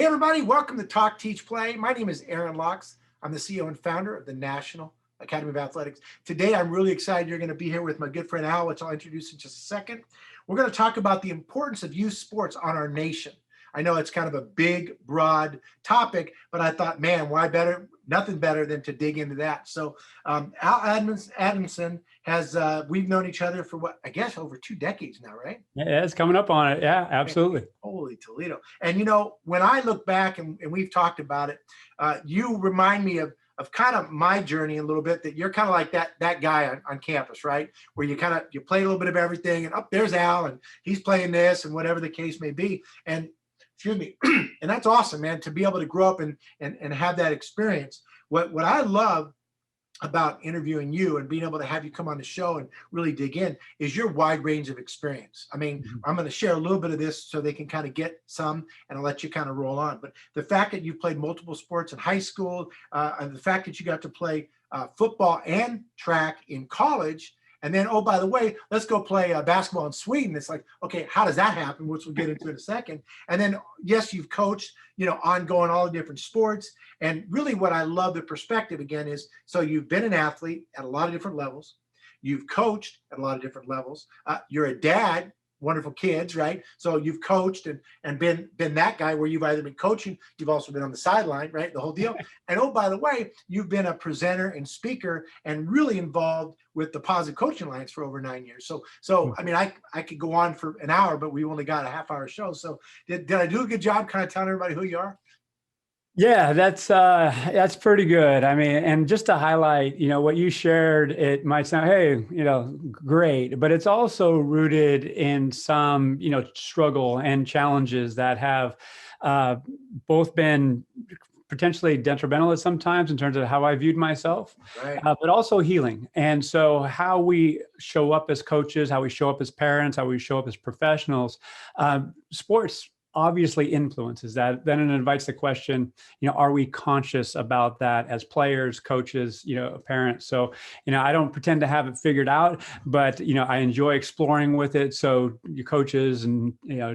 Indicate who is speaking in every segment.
Speaker 1: Hey everybody, welcome to Talk, Teach, Play. My name is Aaron Locks. I'm the CEO and founder of the National Academy of Athletics. Today, I'm really excited you're going to be here with my good friend Al, which I'll introduce in just a second. We're going to talk about the importance of youth sports on our nation. I know it's kind of a big, broad topic, but I thought, man, why better? Nothing better than to dig into that. So Al Adamsen has, we've known each other for what, I guess over 2 decades now, right?
Speaker 2: Yeah, it's coming up on it. Yeah, absolutely.
Speaker 1: Holy Toledo. And you know, when I look back and we've talked about it, you remind me of kind of my journey a little bit, that you're kind of like that guy on campus, right? Where you play a little bit of everything, and there's Al and he's playing this and whatever the case may be. And excuse me, and that's awesome, man, to be able to grow up and have that experience. What I love about interviewing you and being able to have you come on the show and really dig in is your wide range of experience. I mean, I'm going to share a little bit of this so they can kind of get some, and I'll let you kind of roll on. But the fact that you played multiple sports in high school, and the fact that you got to play football and track in college, and then, oh, by the way, let's go play basketball in Sweden. It's like, okay, how does that happen? Which we'll get into in a second. And then, yes, you've coached, ongoing all the different sports. And really what I love the perspective again is, so you've been an athlete at a lot of different levels. You've coached at a lot of different levels. You're a dad, wonderful kids, right? So you've coached and been that guy where you've either been coaching, you've also been on the sideline, right? The whole deal. And oh, by the way, you've been a presenter and speaker and really involved with the Positive Coaching Alliance for over 9 years. So I mean, I could go on for an hour, but we only got a half-hour show. So did I do a good job kind of telling everybody who you are?
Speaker 2: Yeah, that's pretty good. I mean, and just to highlight, what you shared, it might sound, hey, great, but it's also rooted in some, struggle and challenges that have both been potentially detrimental at sometimes in terms of how I viewed myself,
Speaker 1: right.
Speaker 2: But also healing. And so how we show up as coaches, how we show up as parents, how we show up as professionals, sports obviously influences that. Then it invites the question, are we conscious about that as players, coaches, parents? So, I don't pretend to have it figured out, but, I enjoy exploring with it. So your coaches and,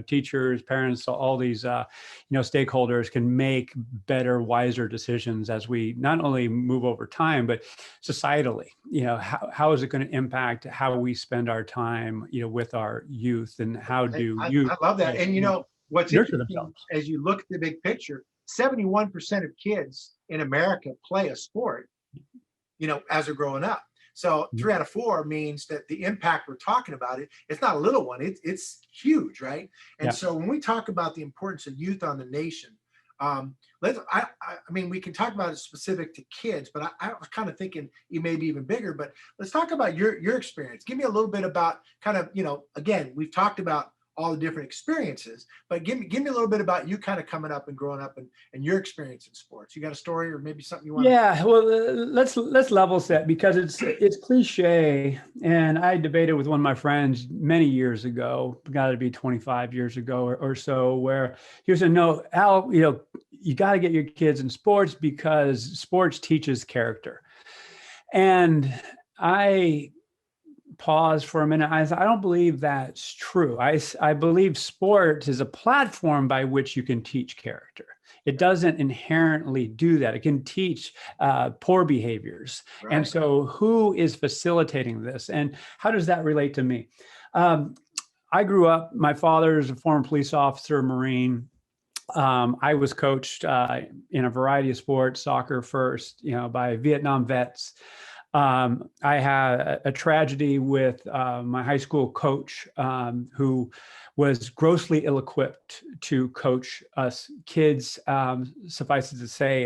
Speaker 2: teachers, parents, so all these, stakeholders can make better, wiser decisions as we not only move over time, but societally, how is it going to impact how we spend our time, with our youth, and how do you?
Speaker 1: I love that. And, what's interesting, as you look at the big picture, 71% of kids in America play a sport, as they're growing up. So 3 out of 4 means that the impact we're talking about, it's not a little one, it's huge, right? And so when we talk about the importance of youth on the nation, I mean, we can talk about it specific to kids, but I was kind of thinking it may be even bigger. But let's talk about your experience. Give me a little bit about kind of, again, we've talked about all the different experiences, but give me a little bit about you kind of coming up and growing up and your experience in sports. You got a story or maybe something you want?
Speaker 2: Yeah, well, let's level set, because it's cliche. And I debated with one of my friends many years ago, got to be 25 years ago or so, where he was saying, no, Al, you got to get your kids in sports because sports teaches character. And I pause for a minute. I don't believe that's true. I believe sport is a platform by which you can teach character. It doesn't inherently do that. It can teach poor behaviors. Right. And so who is facilitating this? And how does that relate to me? I grew up, my father is a former police officer, Marine. I was coached in a variety of sports, soccer first, by Vietnam vets. I had a tragedy with my high school coach who was grossly ill-equipped to coach us kids. Suffice it to say,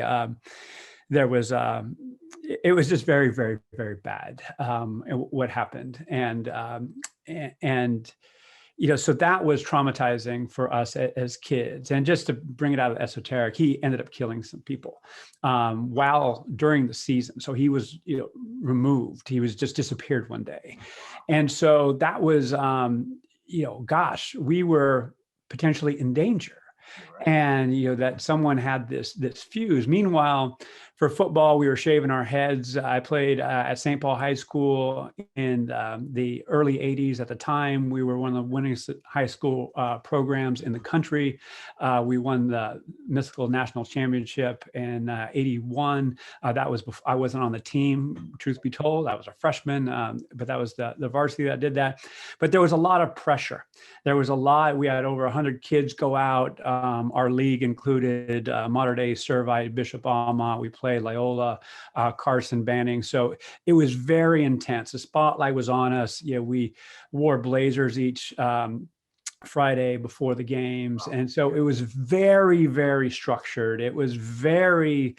Speaker 2: it was just very, very, very bad what happened. And so that was traumatizing for us as kids. And just to bring it out of esoteric, he ended up killing some people during the season. So he was, removed. He was just disappeared one day. And so that was, gosh, we were potentially in danger. and that someone had this fuse. Meanwhile, for football, we were shaving our heads. I played at St. Paul High School in the early 80s. At the time, we were one of the winningest high school programs in the country. We won the mystical national championship in 81. That was before, I wasn't on the team, truth be told. I was a freshman, but that was the varsity that did that. But there was a lot of pressure. There was a lot. We had over 100 kids go out. Our league included Mater Dei, Servite, Bishop Alma. We played Loyola, Carson, Banning. So it was very intense. The spotlight was on us. We wore blazers each Friday before the games. And so it was very, very structured. It was very,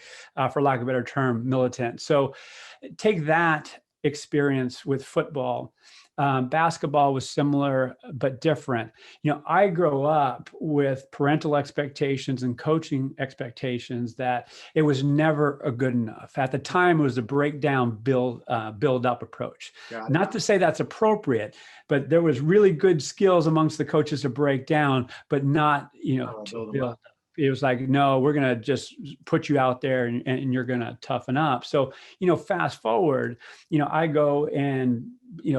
Speaker 2: for lack of a better term, militant. So take that experience with football. Basketball was similar, but different. I grew up with parental expectations and coaching expectations that it was never a good enough. At the time, it was a breakdown, build up approach. Not to say that's appropriate, but there was really good skills amongst the coaches to break down, but not, to build up. It was like, no, we're going to just put you out there and you're going to toughen up. So, fast forward, I go and,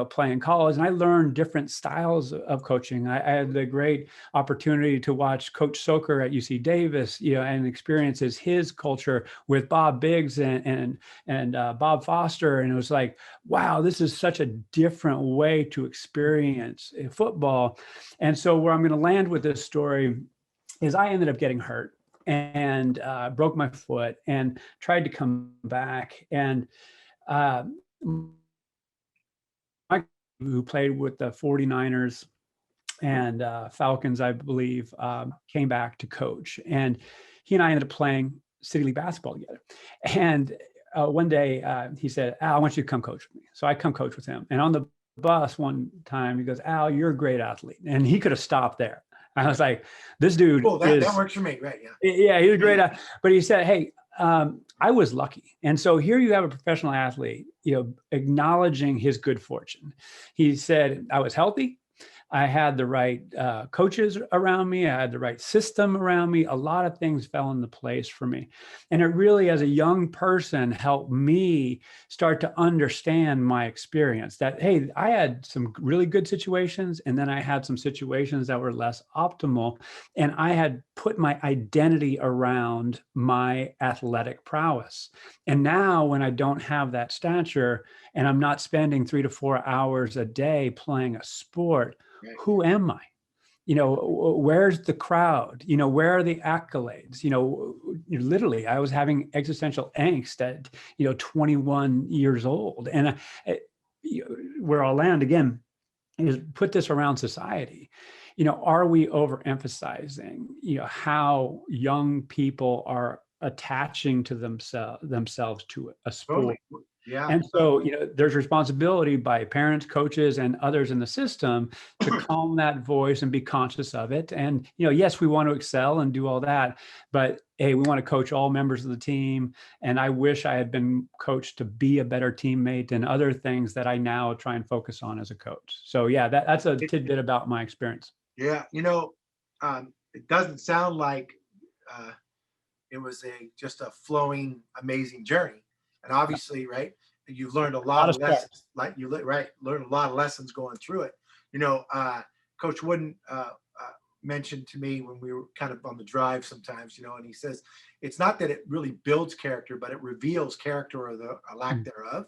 Speaker 2: play in college, and I learned different styles of coaching. I had the great opportunity to watch Coach Soquel at UC Davis, and experiences his culture with Bob Biggs and Bob Foster. And it was like, wow, this is such a different way to experience football. And so where I'm going to land with this story is I ended up getting hurt and broke my foot and tried to come back. And Mike, who played with the 49ers and Falcons, I believe, came back to coach. And he and I ended up playing City League basketball together. And one day he said, Al, I want you to come coach with me. So I come coach with him. And on the bus one time, he goes, Al, you're a great athlete. And he could have stopped there. I was like, this dude
Speaker 1: that works for me, right?
Speaker 2: Yeah, he's a great athlete. But he said, hey, I was lucky. And so here you have a professional athlete, acknowledging his good fortune. He said, I was healthy. I had the right coaches around me. I had the right system around me. A lot of things fell into place for me. And it really, as a young person, helped me start to understand my experience that, hey, I had some really good situations, and then I had some situations that were less optimal. And I had put my identity around my athletic prowess. And now when I don't have that stature and I'm not spending 3 to 4 hours a day playing a sport, who am I? Where's the crowd? Where are the accolades? Literally, I was having existential angst at, 21 years old. And where I'll land again is put this around society. Are we overemphasizing, how young people are attaching to themselves to a sport?
Speaker 1: Totally. Yeah.
Speaker 2: And so, there's responsibility by parents, coaches, and others in the system to calm that voice and be conscious of it. And, yes, we want to excel and do all that, but hey, we want to coach all members of the team. And I wish I had been coached to be a better teammate and other things that I now try and focus on as a coach. So yeah, that's a tidbit about my experience.
Speaker 1: Yeah. It doesn't sound like it was just a flowing, amazing journey. And obviously, right, you've learned a lot of lessons. Like learned a lot of lessons going through it. Coach Wooden mentioned to me when we were kind of on the drive sometimes, and he says it's not that it really builds character, but it reveals character or the lack thereof.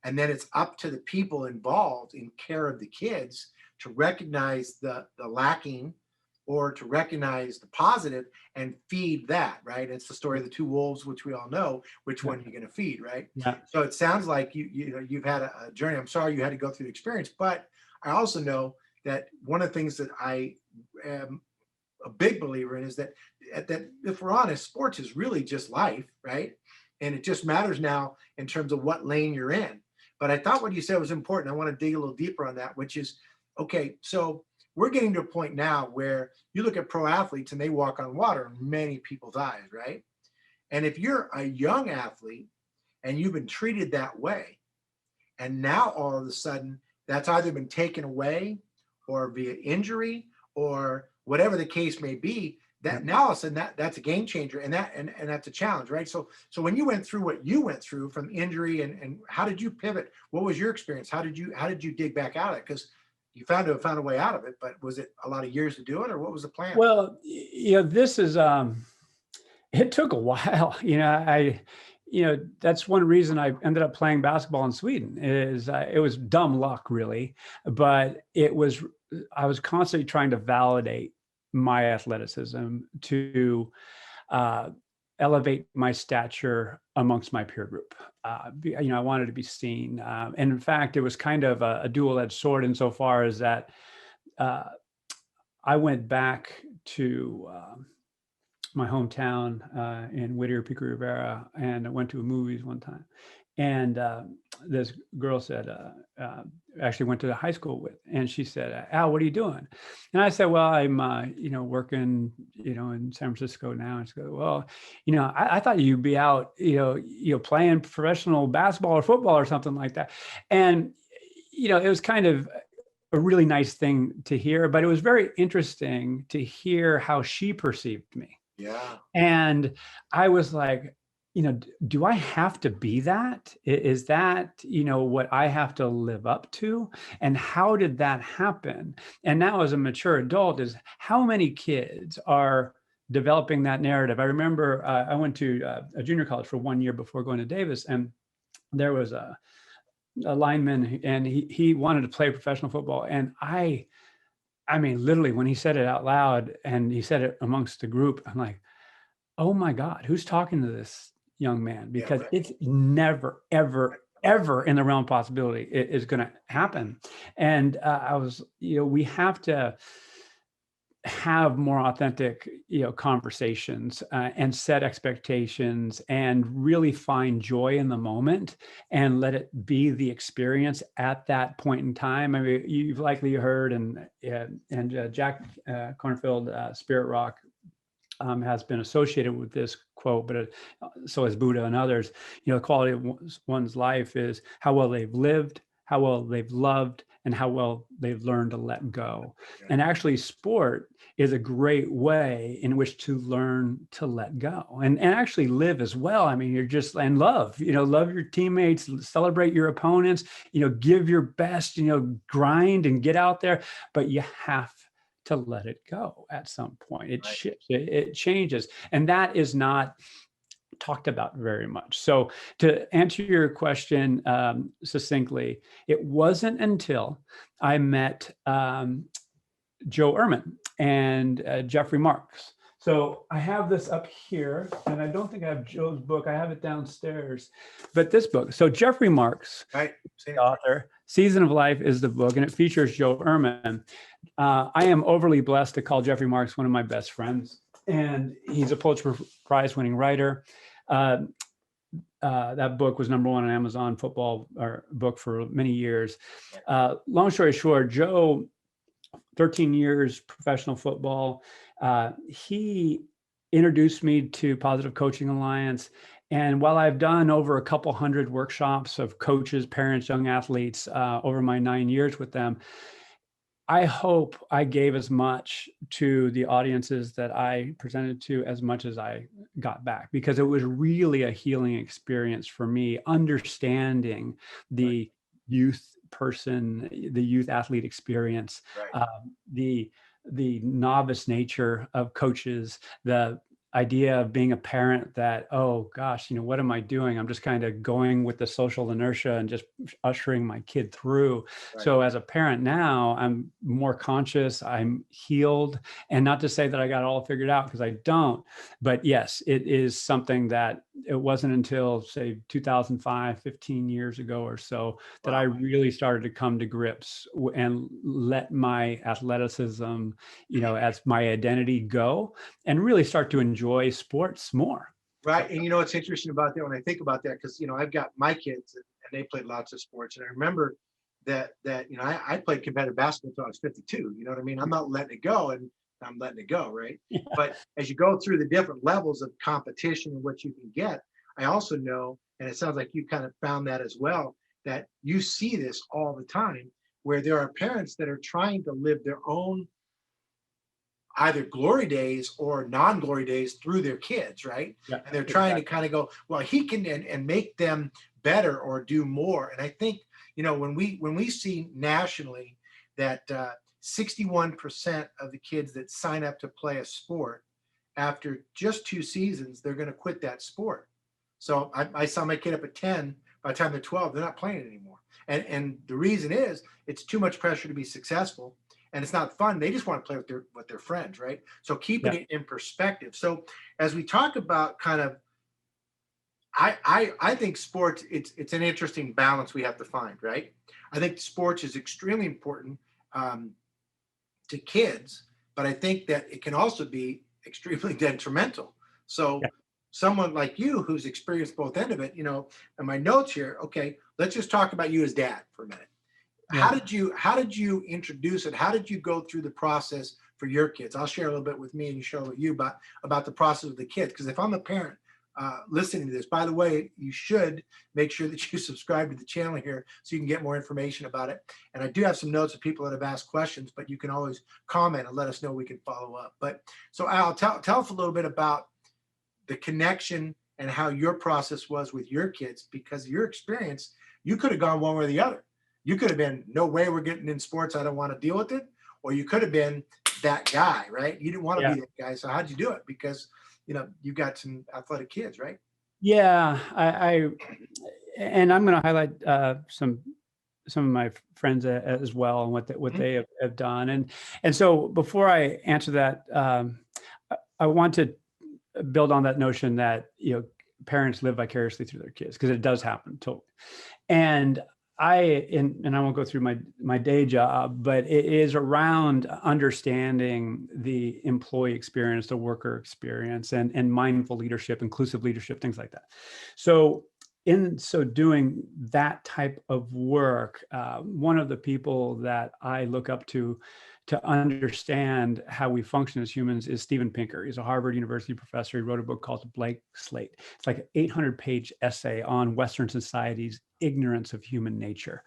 Speaker 1: And then it's up to the people involved in care of the kids to recognize the lacking or to recognize the positive and feed that, right? It's the story of the two wolves, which we all know which one you're going to feed, right?
Speaker 2: Yeah.
Speaker 1: So it sounds like you've had a journey. I'm sorry you had to go through the experience, but I also know that one of the things that I am a big believer in is that if we're honest, sports is really just life, right? And it just matters now in terms of what lane you're in. But I thought what you said was important. I want to dig a little deeper on that, which is, okay, so we're getting to a point now where you look at pro athletes and they walk on water in many people's eyes, right? And if you're a young athlete and you've been treated that way, and now all of a sudden that's either been taken away or via injury or whatever the case may be, that now all of a sudden that's a game changer, and that's a challenge, right? So when you went through what you went through from injury, and how did you pivot? What was your experience? How did you dig back out of it? Because you found a way out of it, but was it a lot of years to do it, or what was the plan?
Speaker 2: Well, this is it took a while. That's one reason I ended up playing basketball in Sweden is it was dumb luck, really, but I was constantly trying to validate my athleticism to elevate my stature amongst my peer group. I wanted to be seen. And in fact, it was kind of a dual-edged sword insofar as that I went back to my hometown in Whittier, Pico Rivera, and I went to a movies one time. And this girl said, actually went to the high school with, and she said, "Al, what are you doing?" And I said, "Well, I'm, working, in San Francisco now." And she goes, "Well, I thought you'd be out, playing professional basketball or football or something like that." And, it was kind of a really nice thing to hear, but it was very interesting to hear how she perceived me.
Speaker 1: Yeah.
Speaker 2: And I was like, do I have to be that? Is that, what I have to live up to? And how did that happen? And now as a mature adult is how many kids are developing that narrative? I remember I went to a junior college for 1 year before going to Davis, and there was a lineman, and he wanted to play professional football. And I mean, literally when he said it out loud and he said it amongst the group, I'm like, oh my God, who's talking to this young man? Because it's never, ever, ever in the realm of possibility it is going to happen. And I was, we have to have more authentic, conversations and set expectations and really find joy in the moment and let it be the experience at that point in time. I mean, you've likely heard, and Jack Kornfield, Spirit Rock, has been associated with this quote, but so has Buddha and others. The quality of one's life is how well they've lived, how well they've loved, and how well they've learned to let go. And actually, sport is a great way in which to learn to let go and actually live as well. I mean, and love, love your teammates, celebrate your opponents, give your best, grind and get out there, but you have to let it go at some point. It shifts, it changes. And that is not talked about very much. So to answer your question succinctly, it wasn't until I met Joe Ehrman and Jeffrey Marks. So I have this up here, and I don't think I have Joe's book. I have it downstairs, but this book. So Jeffrey Marks, the author, Season of Life is the book, and it features Joe Ehrman. I am overly blessed to call Jeffrey Marks one of my best friends, and he's a Pulitzer Prize winning writer. That book was #1 on Amazon football book for many years. Long story short, Joe, 13 years professional football. He introduced me to Positive Coaching Alliance. And while I've done over a couple hundred workshops of coaches, parents, young athletes over my 9 years with them, I hope I gave as much to the audiences that I presented to as much as I got back, because it was really a healing experience for me, understanding the youth person, the youth athlete experience, the novice nature of coaches, the idea of being a parent that, oh gosh, what am I doing? I'm just kind of going with the social inertia and just ushering my kid through. So as a parent now, I'm more conscious, I'm healed, and not to say that I got it all figured out, because I don't, but yes, it is something that it wasn't until say 2005, 15 years ago or so that I really started to come to grips and let my athleticism, as my identity go, and really start to enjoy sports more.
Speaker 1: Right. And what's interesting about that, when I think about that, because I've got my kids and they played lots of sports, and I remember that I played competitive basketball until I was 52. You know what I mean? I'm not letting it go, and I'm letting it go, right? Yeah. But as you go through the different levels of competition and what you can get, I also know, and it sounds like you kind of found that as well, that you see this all the time, where there are parents that are trying to live their own either glory days or non-glory days through their kids, right?
Speaker 2: Yeah,
Speaker 1: And they're trying to kind of go, well, he can, and make them better or do more. And I think, when we see nationally that 61% of the kids that sign up to play a sport, after just 2 seasons, they're going to quit that sport. So I saw my kid up at 10. By the time they're 12, they're not playing it anymore. And the reason is it's too much pressure to be successful, and it's not fun. They just want to play with their friends, right? So keeping
Speaker 2: yeah,
Speaker 1: it in perspective. So as we talk about kind of, I think sports, it's an interesting balance we have to find, right? I think sports is extremely important um, to kids, but I think that it can also be extremely detrimental. So
Speaker 2: yeah,
Speaker 1: someone like you who's experienced both end of it, in my notes here, okay, let's just talk about you as dad for a minute.
Speaker 2: yeah.
Speaker 1: How did you introduce it? How did you go through the process for your kids? I'll share a little bit with me and you share with you about the process of the kids. Because if I'm a parent listening to this, by the way, you should make sure that you subscribe to the channel here so you can get more information about it. And I do have some notes of people that have asked questions, but you can always comment and let us know. We can follow up. But so Al, tell us a little bit about the connection and how your process was with your kids, because your experience, you could have gone one way or the other. You could have been, no way we're getting in sports, I don't want to deal with it. Or you could have been that guy, right? You didn't want to
Speaker 2: Yeah.
Speaker 1: be that guy. So how'd you do it? Because, you've got some athletic kids, right?
Speaker 2: Yeah, and I'm going to highlight some of my friends as well and what
Speaker 1: Mhm.
Speaker 2: they have done. And so before I answer that, I want to build on that notion that parents live vicariously through their kids, because it does happen totally. And and I won't go through my day job, but it is around understanding the employee experience, the worker experience, and mindful leadership, inclusive leadership, things like that. So in so doing that type of work, one of the people that I look up to understand how we function as humans is Steven Pinker. He's a Harvard University professor. He wrote a book called The Blank Slate. It's like an 800-page essay on Western society's ignorance of human nature.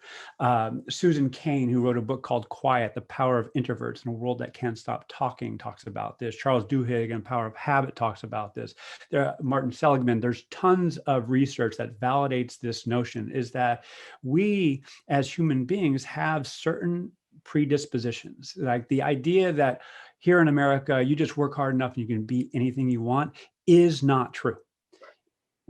Speaker 2: Susan Cain, who wrote a book called Quiet, The Power of Introverts in a World That Can't Stop Talking, talks about this. Charles Duhigg in Power of Habit talks about this. Martin Seligman, there's tons of research that validates this notion, is that we as human beings have certain predispositions. Like the idea that here in America, you just work hard enough and you can be anything you want is not true.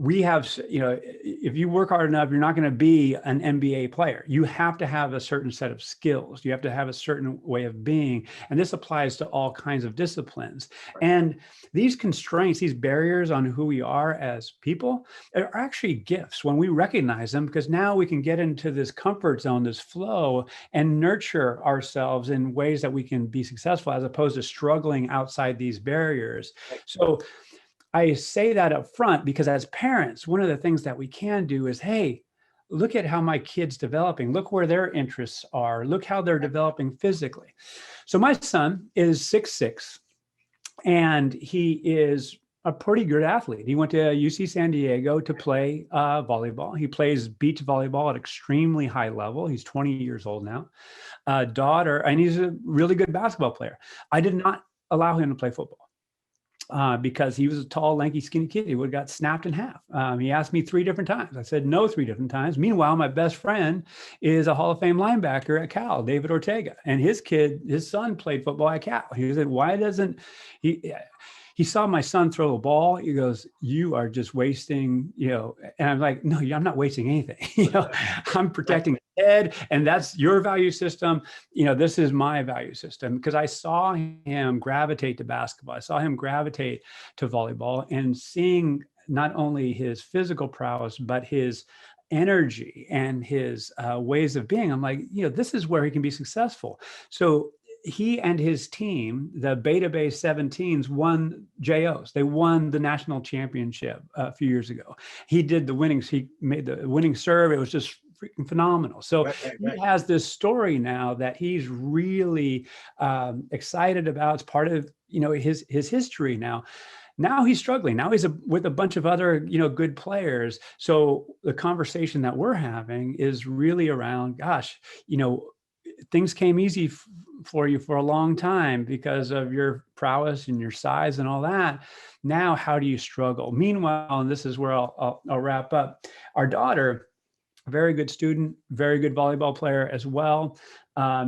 Speaker 2: We have, if you work hard enough, you're not going to be an NBA player. You have to have a certain set of skills. You have to have a certain way of being. And this applies to all kinds of disciplines. And these constraints, these barriers on who we are as people are actually gifts when we recognize them, because now we can get into this comfort zone, this flow, and nurture ourselves in ways that we can be successful, as opposed to struggling outside these barriers. So I say that up front because as parents, one of the things that we can do is, hey, look at how my kid's developing. Look where their interests are. Look how they're developing physically. So my son is 6'6", and he is a pretty good athlete. He went to UC San Diego to play volleyball. He plays beach volleyball at extremely high level. He's 20 years old now. Daughter, and he's a really good basketball player. I did not allow him to play football. Because he was a tall, lanky, skinny kid. He would have got snapped in half. He asked me 3 different times. I said no 3 different times. Meanwhile, my best friend is a Hall of Fame linebacker at Cal, David Ortega. And his son played football at Cal. He said, why doesn't he? He saw my son throw a ball. He goes, you are just wasting, and I'm like, no, I'm not wasting anything. I'm protecting the head, and that's your value system. This is my value system, because I saw him gravitate to basketball. I saw him gravitate to volleyball, and seeing not only his physical prowess, but his energy and his ways of being. I'm like, this is where he can be successful. So he and his team, the Beta Bay 17s, won JOs. They won the national championship a few years ago. He did the winnings. He made the winning serve. It was just freaking phenomenal. So he has this story now that he's really excited about. It's part of his history now. Now he's struggling. Now he's with a bunch of other, good players. So the conversation that we're having is really around, gosh, things came easy for you for a long time because of your prowess and your size and all that. Now, how do you struggle? Meanwhile, and this is where I'll wrap up, our daughter, very good student, very good volleyball player as well.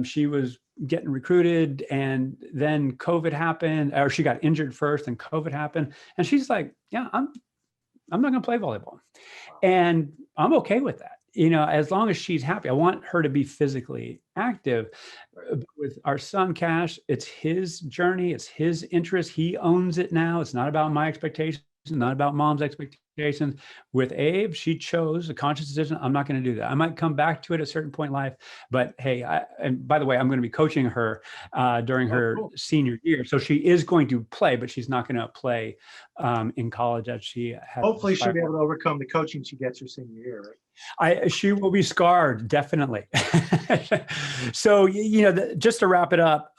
Speaker 2: She was getting recruited, and then COVID happened, or she got injured first and COVID happened. And she's like, yeah, I'm not going to play volleyball. And I'm okay with that. As long as she's happy. I want her to be physically active. With our son, Cash, it's his journey. It's his interest. He owns it now. It's not about my expectations, not about mom's expectations. With Abe, she chose a conscious decision. I'm not going to do that. I might come back to it at a certain point in life, but hey, and by the way, I'm going to be coaching her during her senior year. So she is going to play, but she's not going to play in college as she has.
Speaker 1: Hopefully she'll be able to overcome the coaching she gets her senior year, right?
Speaker 2: She will be scarred, definitely. So, just to wrap it up,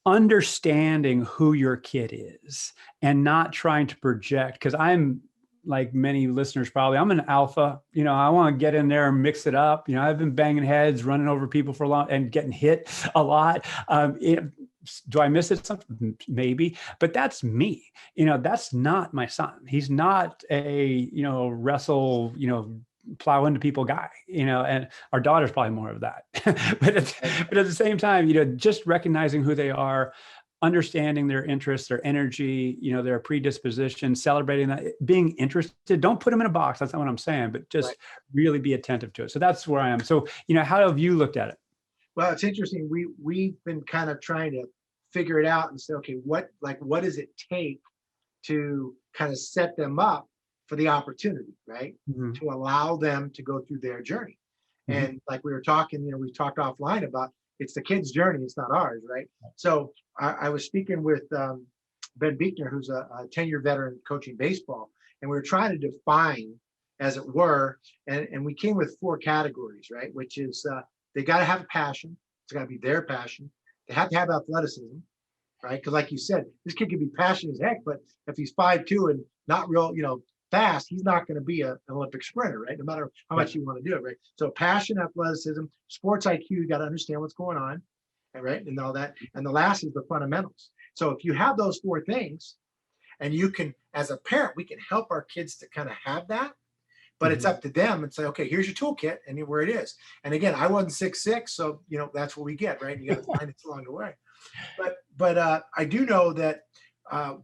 Speaker 2: understanding who your kid is and not trying to project, because I'm like many listeners probably, I'm an alpha. I want to get in there and mix it up. I've been banging heads, running over people for a long and getting hit a lot. Do I miss it? Something maybe, but that's me. That's not my son. He's not a wrestle, plow into people guy, and our daughter's probably more of that. but at the same time, just recognizing who they are, understanding their interests, their energy, their predisposition, celebrating that, being interested. Don't put them in a box. That's not what I'm saying, but just really be attentive to it. So that's where I am. So, how have you looked at it?
Speaker 1: Well, it's interesting. We've been kind of trying to figure it out and say, okay, what does it take to kind of set them up for the opportunity, right? Mm-hmm. To allow them to go through their journey. Mm-hmm. And like we were talking, we talked offline about, it's the kid's journey, it's not ours, right? So I was speaking with Ben Beekner, who's a 10-year veteran coaching baseball, and we were trying to define, as it were, and we came with 4 categories, right? Which is they got to have a passion. It's got to be their passion. They have to have athleticism, right? Because like you said, this kid can be passionate as heck, but if he's 5'2" and not real, fast, he's not going to be an Olympic sprinter, right? No matter how much you want to do it, right? So passion, athleticism, sports IQ, you got to understand what's going on, right? And all that. And the last is the fundamentals. So if you have those 4 things, and you can, as a parent, we can help our kids to kind of have that, but it's up to them and say, okay, here's your toolkit and where it is. And again, I wasn't 6'6", so that's what we get, right? You got to find it along the way. But I do know that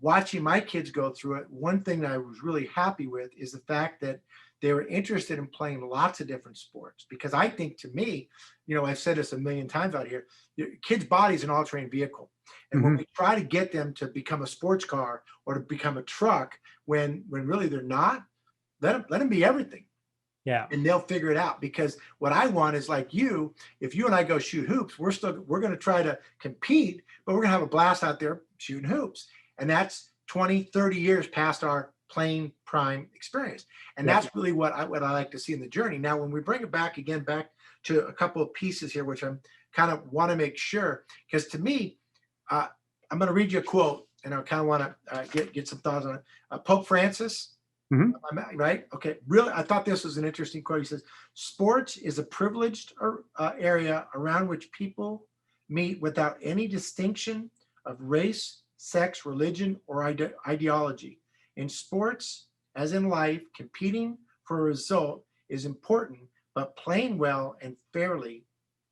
Speaker 1: watching my kids go through it, one thing that I was really happy with is the fact that they were interested in playing lots of different sports. Because I think, to me, I've said this a million times out here, your kid's body is an all-terrain vehicle. And when we try to get them to become a sports car or to become a truck, when really they're not, let them be everything. Yeah. And they'll figure it out. Because what I want is, like you, if you and I go shoot hoops, we're going to try to compete, but we're going to have a blast out there shooting hoops. And that's 20, 30 years past our playing prime experience. And that's really what I like to see in the journey. Now, when we bring it back to a couple of pieces here, which I'm kind of want to make sure, because to me, I'm going to read you a quote, and I kind of want to get some thoughts on it. Pope Francis, right? Okay. Really, I thought this was an interesting quote. He says, sports is a privileged area around which people meet without any distinction of race, sex, religion, or ideology. In sports, as in life, competing for a result is important, but playing well and fairly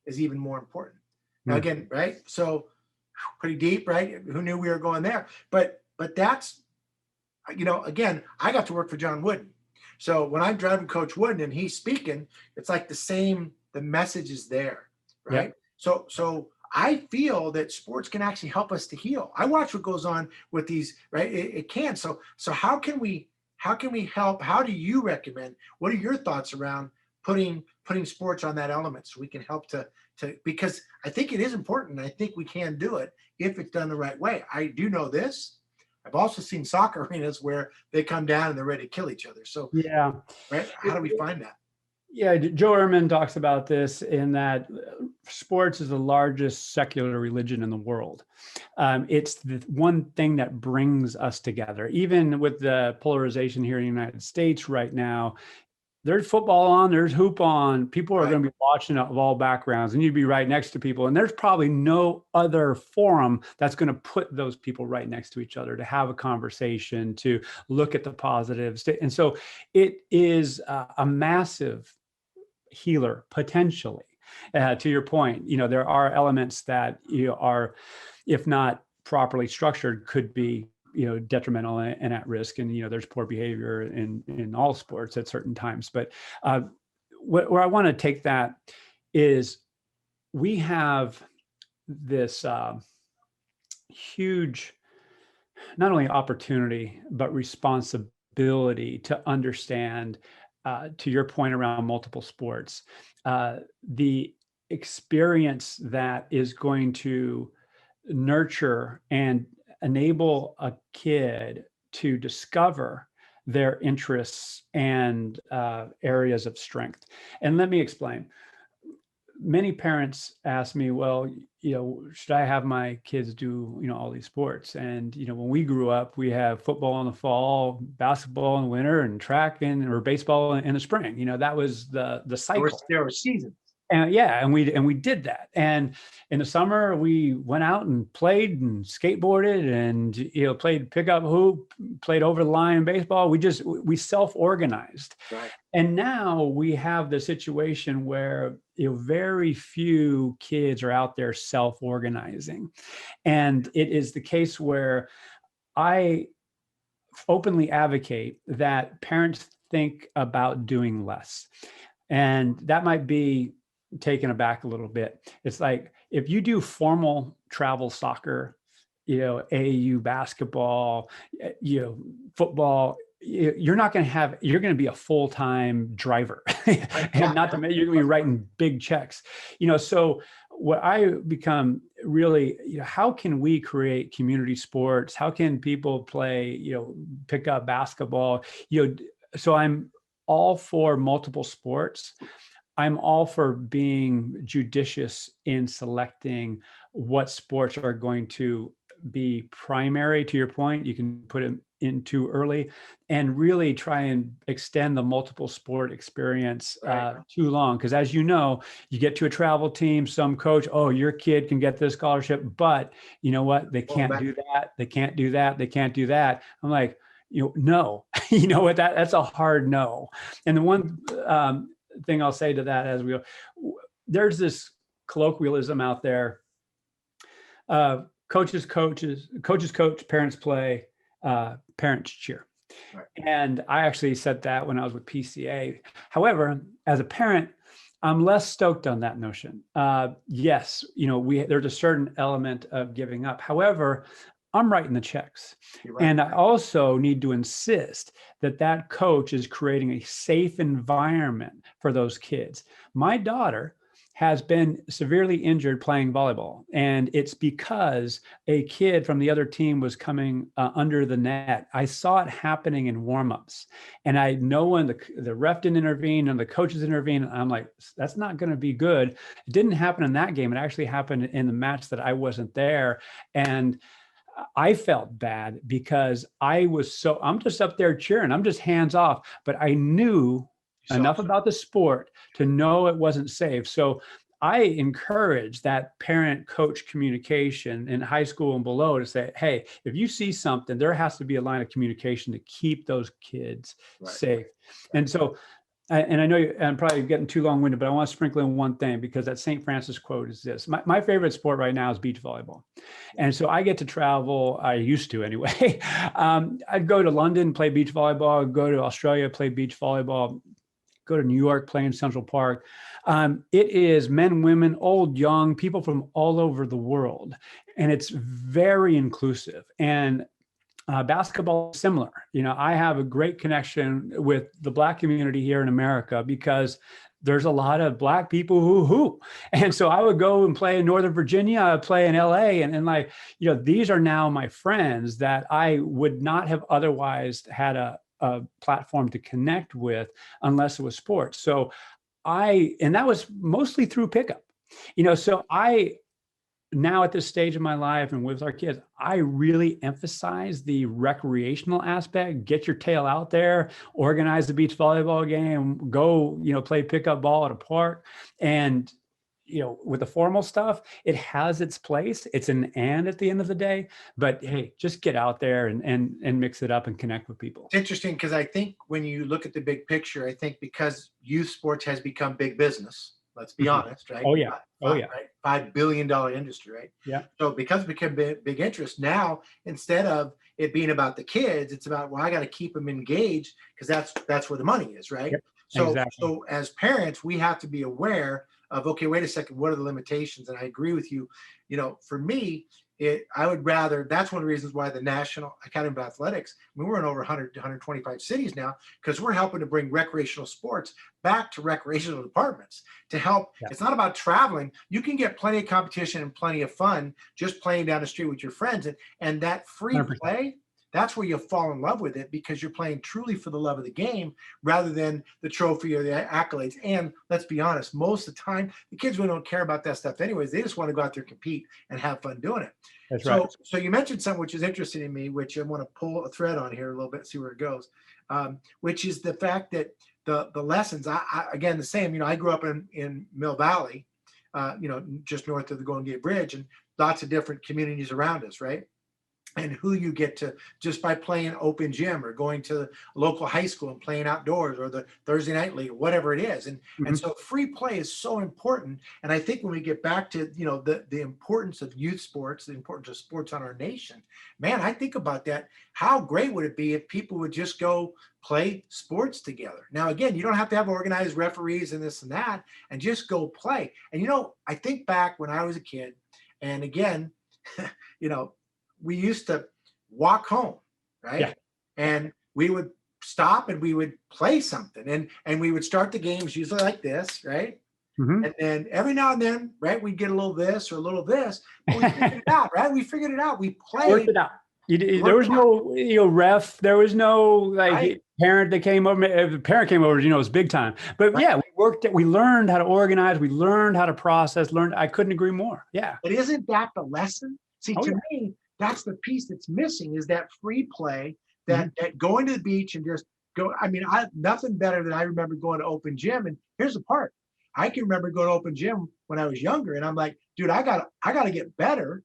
Speaker 1: is even more important. Now, again, right? So pretty deep, right? Who knew we were going there? But that's, again, I got to work for John Wooden. So when I'm driving Coach Wooden and he's speaking, it's like the message is there, right? Yep. So I feel that sports can actually help us to heal. I watch what goes on with these, right? It can. So how can we help? How do you recommend? What are your thoughts around putting sports on that element so we can help to because I think it is important. And I think we can do it if it's done the right way. I do know this. I've also seen soccer arenas where they come down and they're ready to kill each other. So right? How do we find that?
Speaker 2: Yeah, Joe Ehrman talks about this in that sports is the largest secular religion in the world. It's the one thing that brings us together. Even with the polarization here in the United States right now, there's football on, there's hoop on. People are
Speaker 1: Right.
Speaker 2: going to be watching of all backgrounds, and you'd be right next to people. And there's probably no other forum that's going to put those people right next to each other to have a conversation, to look at the positives. And so it is a massive healer potentially. To your point, there are elements that are, if not properly structured, could be detrimental and at risk. And there's poor behavior in all sports at certain times. But where I want to take that is, we have this huge, not only opportunity but responsibility to understand, to your point around multiple sports, the experience that is going to nurture and enable a kid to discover their interests and areas of strength. And let me explain. Many parents ask me, well, should I have my kids do, all these sports? And, when we grew up, we have football in the fall, basketball in the winter, and track or baseball in the spring. That was the cycle.
Speaker 1: There were seasons.
Speaker 2: And we did that. And in the summer, we went out and played and skateboarded and played pickup hoop, played over the line in baseball. We self-organized.
Speaker 1: Right.
Speaker 2: And now we have the situation where very few kids are out there self-organizing. And it is the case where I openly advocate that parents think about doing less. And that might be taken aback a little bit. It's like, if you do formal travel soccer, AAU basketball, football, you're going to be a full-time driver and not to mention you're going to be writing big checks. So what I become really, how can we create community sports? How can people play, pick up basketball? So I'm all for multiple sports. I'm all for being judicious in selecting what sports are going to be primary. To your point, you can put it in too early and really try and extend the multiple sport experience too long. Because as you know, you get to a travel team, some coach, oh, your kid can get this scholarship, but you know what? They can't do that. They can't do that. They can't do that. I'm like, no, that's a hard no. And the one thing I'll say to that as we go, there's this colloquialism out there. Coaches coach, parents play, parents cheer.
Speaker 1: Right.
Speaker 2: And I actually said that when I was with PCA. However, as a parent, I'm less stoked on that notion. Yes, there's a certain element of giving up. However, I'm writing the checks. Right. And I also need to insist that coach is creating a safe environment for those kids. My daughter has been severely injured playing volleyball. And it's because a kid from the other team was coming under the net. I saw it happening in warmups. And I know when the ref didn't intervene and the coaches intervened, I'm like, that's not going to be good. It didn't happen in that game. It actually happened in the match that I wasn't there. And I felt bad because I'm just up there cheering. I'm just hands off, but I knew enough about the sport to know it wasn't safe. So I encourage that parent-coach communication in high school and below to say, hey, if you see something, there has to be a line of communication to keep those kids safe. And so, and I know I'm probably getting too long-winded, but I want to sprinkle in one thing, because that St. Francis quote is this. My favorite sport right now is beach volleyball. And so I get to travel, I used to anyway. I'd go to London, play beach volleyball, I'd go to Australia, play beach volleyball, go to New York, play in Central Park. It is men, women, old, young, people from all over the world. And it's very inclusive. And basketball is similar. I have a great connection with the Black community here in America because there's a lot of Black people who hoop. And so I would go and play in Northern Virginia, I would play in LA, and these are now my friends that I would not have otherwise had a platform to connect with unless it was sports. So and that was mostly through pickup, so now at this stage of my life and with our kids, I really emphasize the recreational aspect. Get your tail out there, organize the beach volleyball game, go, play pickup ball at a park. And, with the formal stuff, it has its place. It's an and at the end of the day, but hey, just get out there and mix it up and connect with people.
Speaker 1: It's interesting because I think when you look at the big picture, I think because youth sports has become big business, let's be honest, right?
Speaker 2: Oh yeah. Oh yeah.
Speaker 1: Right? $5 billion industry, right?
Speaker 2: Yeah.
Speaker 1: So because it became big interest, now instead of it being about the kids, it's about, well, I got to keep them engaged because that's where the money is, right?
Speaker 2: Yep,
Speaker 1: So,
Speaker 2: exactly.
Speaker 1: so as parents, we have to be aware of, okay, wait a second, what are the limitations? And I agree with you. For me, I would rather, that's one of the reasons why the National Academy of Athletics, we're in over 100 to 125 cities now, because we're helping to bring recreational sports back to recreational departments to help. Yeah. It's not about traveling. You can get plenty of competition and plenty of fun just playing down the street with your friends. And that free 100%. Play, that's where you'll fall in love with it because you're playing truly for the love of the game rather than the trophy or the accolades. And let's be honest, most of the time, the kids really don't care about that stuff anyways. They just want to go out there, compete, and have fun doing it.
Speaker 2: That's right.
Speaker 1: So you mentioned something which is interesting to me, which I want to pull a thread on here a little bit, see where it goes, which is the fact that the lessons, again, the same, I grew up in Mill Valley, just north of the Golden Gate Bridge, and lots of different communities around us, right? And who you get to just by playing open gym or going to the local high school and playing outdoors or the Thursday night league or whatever it is. And so free play is so important. And I think when we get back to, the importance of youth sports, the importance of sports on our nation, man, I think about that. How great would it be if people would just go play sports together? Now, again, you don't have to have organized referees and this and that, and just go play. And, I think back when I was a kid, and again, we used to walk home, right?
Speaker 2: Yeah.
Speaker 1: And we would stop and we would play something, and we would start the games usually like this, right? Mm-hmm. And then every now and then, right, we'd get a little this or a little this, but we figured it out, right? We figured it out. We played.
Speaker 2: Worked it out. There was no, ref. There was no parent that came over. If the parent came over, it was big time. But yeah, we worked it. We learned how to organize. We learned how to process. I couldn't agree more. Yeah.
Speaker 1: But isn't that the lesson? See, to me, that's the piece that's missing is that free play, that going to the beach and just go. I mean, nothing better than I remember going to open gym. And here's the part. I can remember going to open gym when I was younger. And I'm like, dude, I got to get better.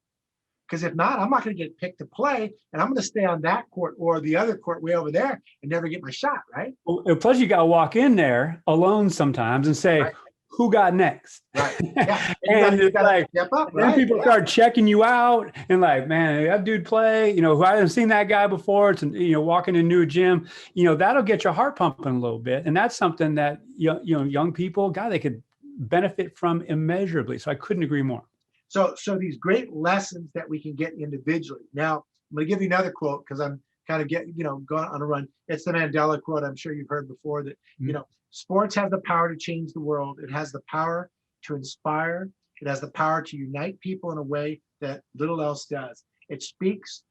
Speaker 1: Because if not, I'm not going to get picked to play. And I'm going to stay on that court or the other court way over there and never get my shot, right?
Speaker 2: Well, plus you got to walk in there alone sometimes and say, who got next?
Speaker 1: Right. Yeah.
Speaker 2: And
Speaker 1: you gotta step up, right?
Speaker 2: Then people start checking you out and like, man, that dude play, who I haven't seen that guy before. It's, walking into a gym, that'll get your heart pumping a little bit. And that's something that, young people, God, they could benefit from immeasurably. So I couldn't agree more.
Speaker 1: So these great lessons that we can get individually. Now, I'm going to give you another quote because I'm kind of going on a run. It's the Mandela quote. I'm sure you've heard before that, sports have the power to change the world. It has the power to inspire. It has the power to unite people in a way that little else does. It speaks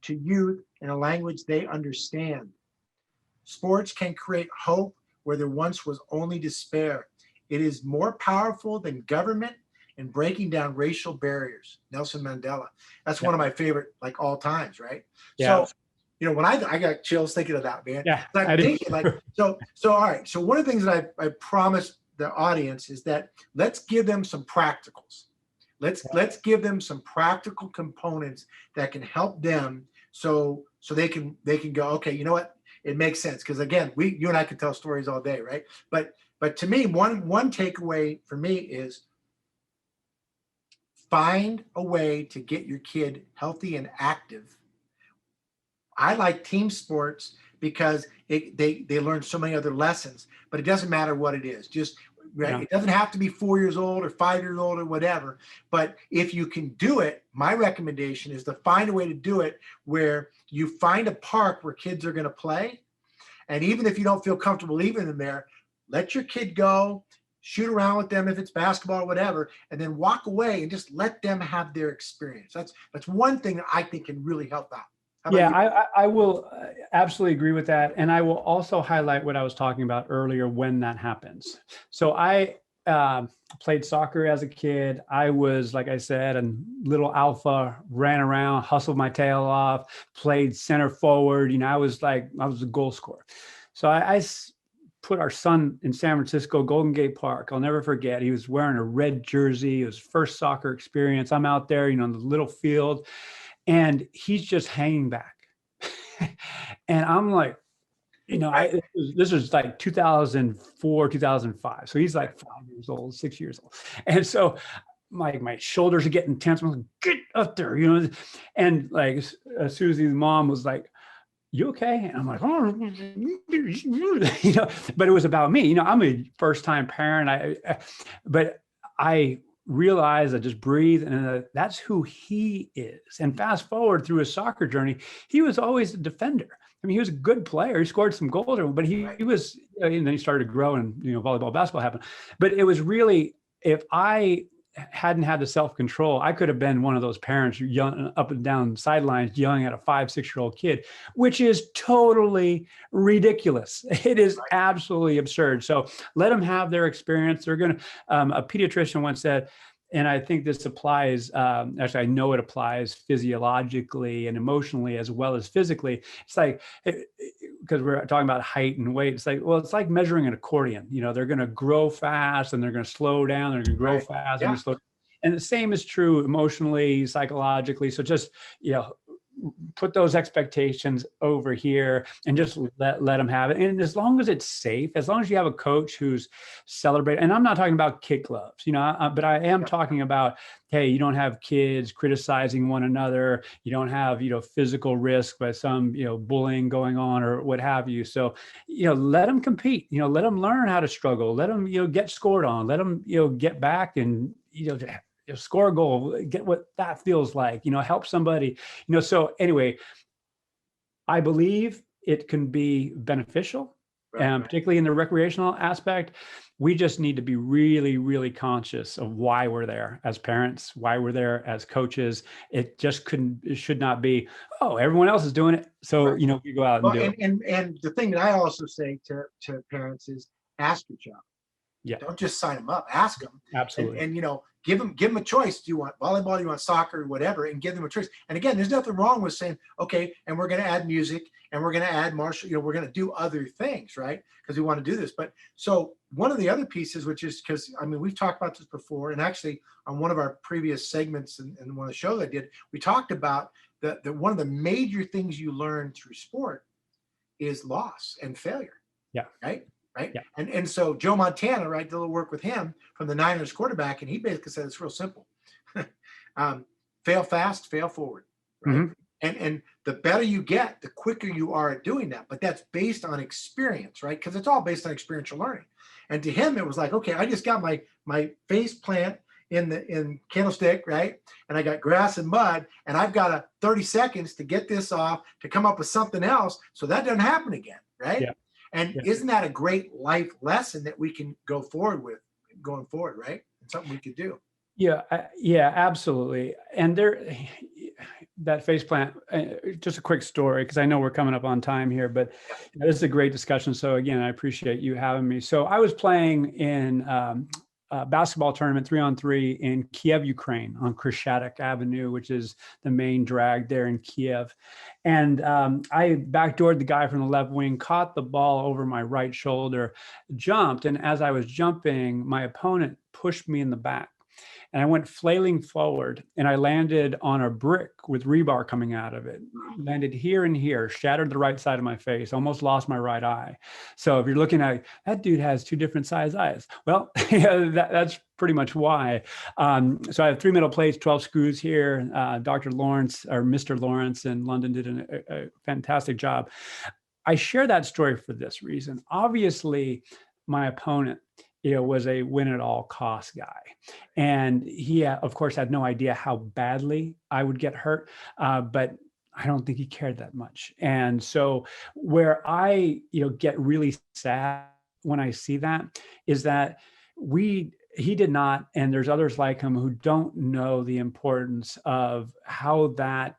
Speaker 1: to youth in a language they understand. Sports can create hope where there once was only despair. It is more powerful than government in breaking down racial barriers. Nelson Mandela. That's one of my favorite, all times, right?
Speaker 2: Yeah.
Speaker 1: So, when I got chills thinking of that, man.
Speaker 2: Yeah.
Speaker 1: I'm thinking so all right. So one of the things that I promised the audience is that let's give them some practicals. Let's give them some practical components that can help them so they can go, okay, you know what? It makes sense. Because again, you and I could tell stories all day, right? But to me, one takeaway for me is find a way to get your kid healthy and active. I like team sports because they learn so many other lessons, but it doesn't matter what it is. Just it doesn't have to be 4 years old or 5 years old or whatever. But if you can do it, my recommendation is to find a way to do it where you find a park where kids are going to play. And even if you don't feel comfortable leaving them there, let your kid go, shoot around with them if it's basketball or whatever, and then walk away and just let them have their experience. That's one thing that I think can really help out.
Speaker 2: Yeah, I will absolutely agree with that. And I will also highlight what I was talking about earlier when that happens. So I played soccer as a kid. I was, like I said, a little alpha, ran around, hustled my tail off, played center forward. I was a goal scorer. So I put our son in San Francisco, Golden Gate Park. I'll never forget. He was wearing a red jersey. It was first soccer experience. I'm out there, in the little field, and he's just hanging back. And I'm like, this was like 2004, 2005. So he's like 5 years old, 6 years old. And so my shoulders are getting tense. I'm like, get up there, And like, Susie, the mom, was like, you okay? And I'm like, oh, but it was about me. I'm a first time parent. But I realized I just breathe, and that's who he is. And fast forward through his soccer journey, he was always a defender. I mean, he was a good player. He scored some goals, but he was, and then he started to grow, and volleyball, basketball happened. But it was really, if I hadn't had the self-control, I could have been one of those parents yelling up and down sidelines, yelling at a 5-6-year-old kid, which is totally ridiculous. It is absolutely absurd. So let them have their experience. They're going to, a pediatrician once said, and I think this applies, actually, I know it applies physiologically and emotionally as well as physically. It's like, because we're talking about height and weight, it's like, well, it's like measuring an accordion. They're going to grow fast and they're going to slow down. They're going to grow fast and slow. And the same is true emotionally, psychologically. So just, put those expectations over here and just let them have it. And as long as it's safe, as long as you have a coach who's celebrating, and I'm not talking about kid gloves, but I am talking about, hey, you don't have kids criticizing one another. You don't have, physical risk by some, bullying going on or what have you. So, let them compete, let them learn how to struggle, let them, get scored on, let them, get back and, score a goal, get what that feels like, help somebody, so anyway, I believe it can be beneficial, particularly in the recreational aspect. We just need to be really, really conscious of why we're there as parents, why we're there as coaches. It should not be, oh, everyone else is doing it, so, we go out and do it.
Speaker 1: And the thing that I also say to parents is ask your child.
Speaker 2: Yeah.
Speaker 1: Don't just sign them up. Ask them.
Speaker 2: Absolutely.
Speaker 1: And give them a choice. Do you want volleyball? Do you want soccer? Whatever, and give them a choice. And again, there's nothing wrong with saying, okay, and we're going to add music, and we're going to add martial. We're going to do other things, right? Because we want to do this. But so one of the other pieces, which is because we've talked about this before, and actually on one of our previous segments and one of the shows I did, we talked about that one of the major things you learn through sport is loss and failure.
Speaker 2: Yeah.
Speaker 1: Right.
Speaker 2: Yeah.
Speaker 1: And so Joe Montana, right, did a little work with him from the Niners quarterback, and he basically said it's real simple. Fail fast, fail forward. Right. Mm-hmm. And the better you get, the quicker you are at doing that. But that's based on experience, right? Because it's all based on experiential learning. And to him, it was like, okay, I just got my face plant in Candlestick, right? And I got grass and mud, and I've got 30 seconds to get this off, to come up with something else, so that doesn't happen again, right? Yeah. And isn't that a great life lesson that we can go forward with going forward, right? It's something we could do.
Speaker 2: Yeah, absolutely. And that faceplant, just a quick story, because I know we're coming up on time here, but this is a great discussion. So again, I appreciate you having me. So I was playing in a basketball tournament 3-on-3 in Kiev, Ukraine, on Kreshchatyk Avenue, which is the main drag there in Kiev. And I backdoored the guy from the left wing, caught the ball over my right shoulder, jumped. And as I was jumping, my opponent pushed me in the back. And I went flailing forward, and I landed on a brick with rebar coming out of it. Landed here and here, shattered the right side of my face, almost lost my right eye. So if you're looking at, that dude has 2 different size eyes. Well, that's pretty much why. So I have 3 metal plates, 12 screws here. Dr. Lawrence, or Mr. Lawrence in London, did a fantastic job. I share that story for this reason. Obviously, my opponent was a win at all cost guy. And he, of course, had no idea how badly I would get hurt, but I don't think he cared that much. And so where I, get really sad when I see that is that he did not, and there's others like him who don't know the importance of how that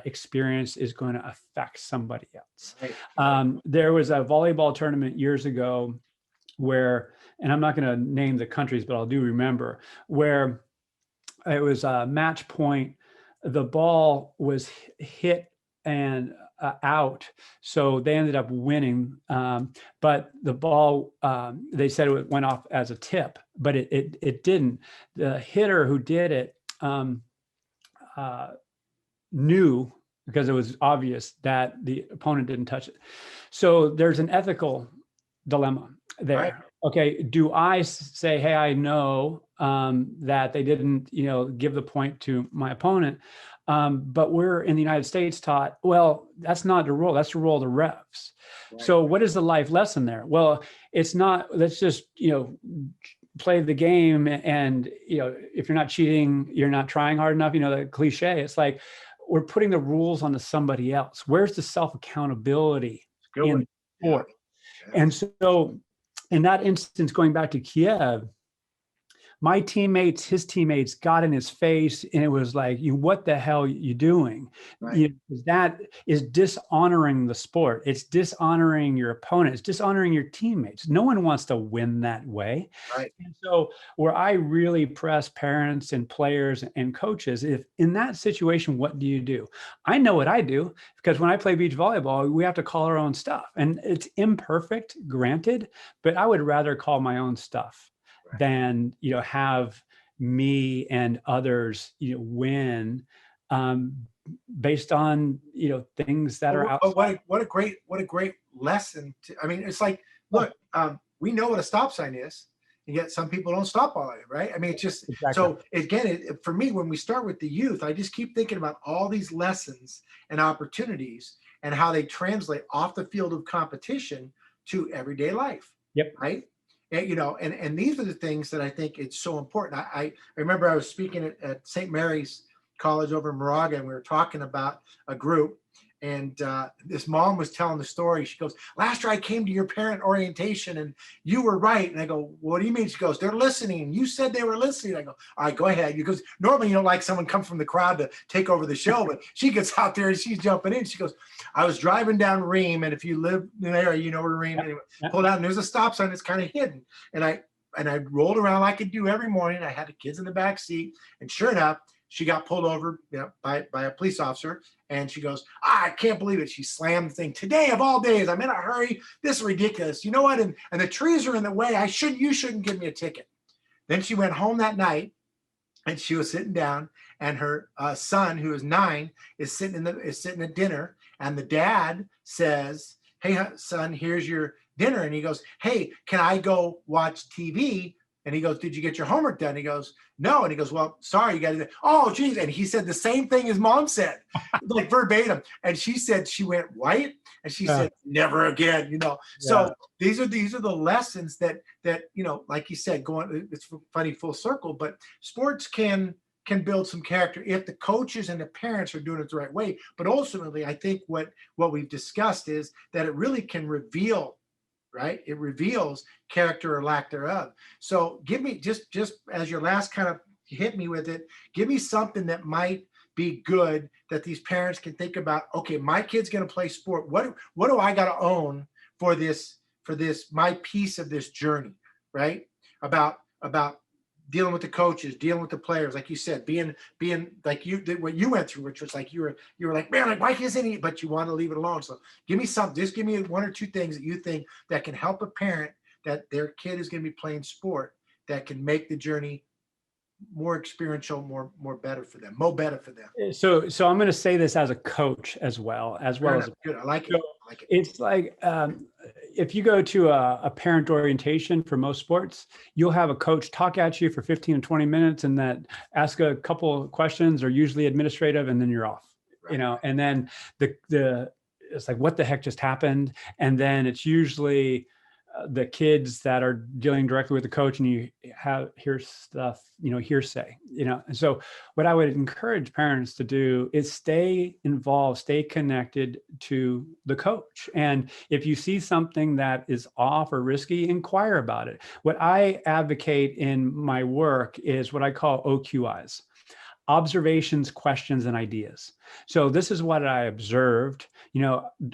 Speaker 2: experience is going to affect somebody else. Right. There was a volleyball tournament years ago where and I'm not going to name the countries, but I'll do remember, where it was a match point. The ball was hit and out, so they ended up winning. But the ball, they said it went off as a tip, but it didn't. The hitter who did it knew, because it was obvious that the opponent didn't touch it. So there's an ethical dilemma there.
Speaker 1: Right.
Speaker 2: Okay, do I say, hey, I know that they didn't, give the point to my opponent, but we're in the United States taught, well, that's not the rule. That's the rule of the refs. Right. So what is the life lesson there? Well, it's not, let's just, play the game, and if you're not cheating, you're not trying hard enough. The cliche. It's like we're putting the rules onto somebody else. Where's the self accountability in sport? Yeah. And so, in that instance, going back to Kiev, my teammates, his teammates got in his face, and it was like, what the hell are you doing? Right. That is dishonoring the sport. It's dishonoring your opponent. It's dishonoring your teammates. No one wants to win that way. Right. And so where I really press parents and players and coaches, if in that situation, what do you do? I know what I do, because when I play beach volleyball, we have to call our own stuff. And it's imperfect, granted, but I would rather call my own stuff than have me and others win based on things that are outside.
Speaker 1: What a great lesson. It's like, look, we know what a stop sign is, and yet some people don't stop all of it, right? It's just exactly. So again, for me, when we start with the youth, I just keep thinking about all these lessons and opportunities and how they translate off the field of competition to everyday life.
Speaker 2: Yep.
Speaker 1: Right. And these are the things that I think it's so important. I remember I was speaking at St. Mary's College over in Moraga, and we were talking about a group, and this mom was telling the story. She goes, last year I came to your parent orientation and you were right. And I go, what do you mean? She goes, they're listening. You said they were listening. I go, all right, go ahead. Because normally you don't like someone come from the crowd to take over the show, but she gets out there and she's jumping in. She goes, I was driving down Ream, and if you live in the area, you know where Ream, anyway, pulled out, and there's a stop sign that's kind of hidden. And I rolled around like I do every morning. I had the kids in the back seat, and sure enough, she got pulled over by a police officer, and she goes, I can't believe it. She slammed the thing. Today of all days, I'm in a hurry. This is ridiculous. You know what? And the trees are in the way. You shouldn't give me a ticket. Then she went home that night, and she was sitting down, and her son, who is 9, is sitting at dinner, and the dad says, hey, son, here's your dinner. And he goes, hey, can I go watch TV? And he goes, did you get your homework done? He goes, no. And he goes, well, sorry, you got to. Oh, geez. And he said the same thing his mom said, like verbatim. And she said she went white, and she said, never again. So these are the lessons that like you said, it's funny, full circle. But sports can build some character if the coaches and the parents are doing it the right way. But ultimately, I think what we've discussed is that it really can reveal. Right? It reveals character or lack thereof. So give me, just as your last kind of hit me with it, give me something that might be good that these parents can think about. Okay, my kid's going to play sport. What do I got to own for this, my piece of this journey, right? About dealing with the coaches, dealing with the players, like you said, being like you did what you went through, which was like you were like, man, like, why isn't he? But you want to leave it alone. So give me something. Just give me 1 or 2 things that you think that can help a parent that their kid is going to be playing sport that can make the journey more experiential, more better for them, better for them.
Speaker 2: So I'm going to say this as a coach as well as
Speaker 1: good. I like it.
Speaker 2: It's like if you go to a parent orientation for most sports, you'll have a coach talk at you for 15 to 20 minutes, and that ask a couple of questions, are usually administrative, and then you're off. Right. And then the it's like, what the heck just happened? And then it's usually the kids that are dealing directly with the coach, and you hear stuff, hearsay, And so what I would encourage parents to do is stay involved, stay connected to the coach. And if you see something that is off or risky, inquire about it. What I advocate in my work is what I call OQIs. observations, questions, and ideas. So this is what I observed.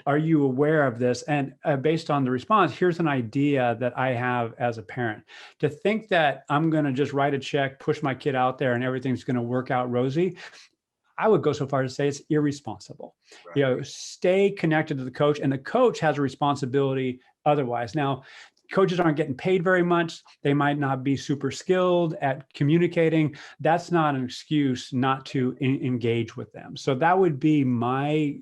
Speaker 2: Are you aware of this? And based on the response, here's an idea that I have as a parent. To think that I'm going to just write a check, push my kid out there, and everything's going to work out rosy, I would go so far as to say it's irresponsible.
Speaker 1: Right.
Speaker 2: Stay connected to the coach, and the coach has a responsibility otherwise. Now, coaches aren't getting paid very much. They might not be super skilled at communicating. That's not an excuse not to engage with them. So that would be my,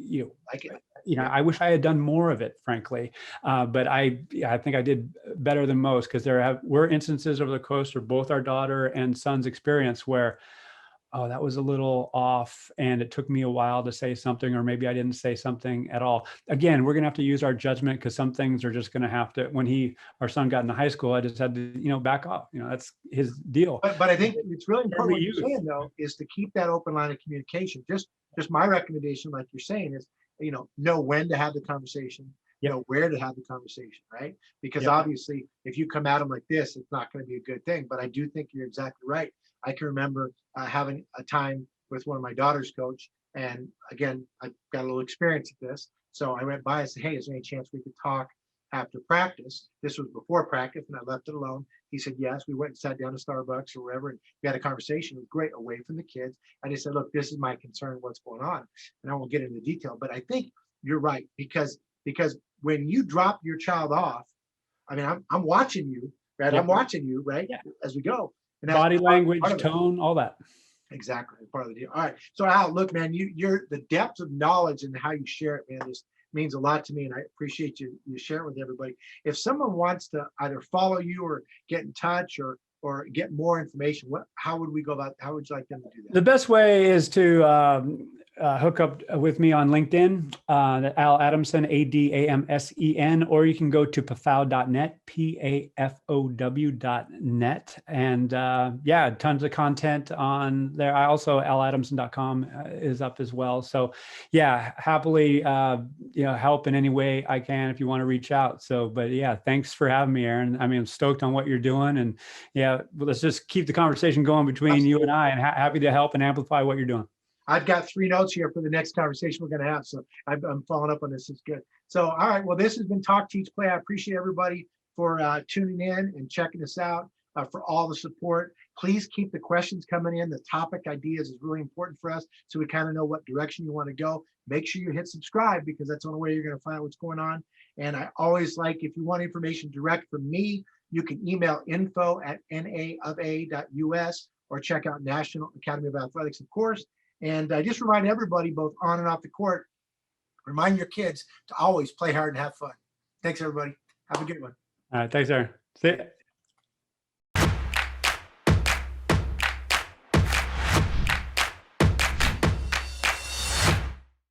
Speaker 1: Like it.
Speaker 2: I wish I had done more of it, frankly. But I think I did better than most, because there were instances over the course of both our daughter and son's experience where, oh, that was a little off, and it took me a while to say something, or maybe I didn't say something at all. Again, we're going to have to use our judgment, because some things are just going to have to, when our son got into high school, I just had to, back off. That's his deal.
Speaker 1: But I think it's really important what you're
Speaker 2: Youth.
Speaker 1: saying, though, is to keep that open line of communication. Just my recommendation, like you're saying, is, know when to have the conversation, know where to have the conversation, right? Because obviously, if you come at them like this, it's not going to be a good thing. But I do think you're exactly right. I can remember having a time with one of my daughter's coach. And again, I've got a little experience at this. So I went by and said, hey, is there any chance we could talk after practice? This was before practice, and I left it alone. He said, yes. We went and sat down to Starbucks or wherever, and we had a conversation. It was great, away from the kids. I just said, look, this is my concern, what's going on. And I won't get into detail, but I think you're right, because when you drop your child off, I mean, I'm watching you, right? I'm watching you, right? As we go. And
Speaker 2: body language, tone, all that.
Speaker 1: Exactly, part of the deal. All right. So Al, look, man, you're the depth of knowledge and how you share it, man, just means a lot to me, and I appreciate you sharing with everybody. If someone wants to either follow you or get in touch or get more information, how would we go about? How would you like them to do that?
Speaker 2: The best way is to hook up with me on LinkedIn, Al Adamsen, Adamsen, or you can go to PAFOW.net, PAFOW.net. And tons of content on there. I also, aladamsen.com is up as well. So happily, help in any way I can if you want to reach out. So, but thanks for having me, Aaron. I mean, I'm stoked on what you're doing, and let's just keep the conversation going between you and I, and happy to help and amplify what you're doing.
Speaker 1: I've got 3 notes here for the next conversation we're going to have. So I'm following up on this. It's good. So, all right. Well, this has been Talk, Teach, Play. I appreciate everybody for tuning in and checking us out, for all the support. Please keep the questions coming in. The topic ideas is really important for us, so we kind of know what direction you want to go. Make sure you hit subscribe, because that's the only way you're going to find out what's going on. And I always like, if you want information direct from me, you can email info@naofa.us, or check out National Academy of Athletics, of course. And I just remind everybody, both on and off the court, remind your kids to always play hard and have fun. Thanks, everybody. Have a good one.
Speaker 2: All right. Thanks, Aaron. See ya.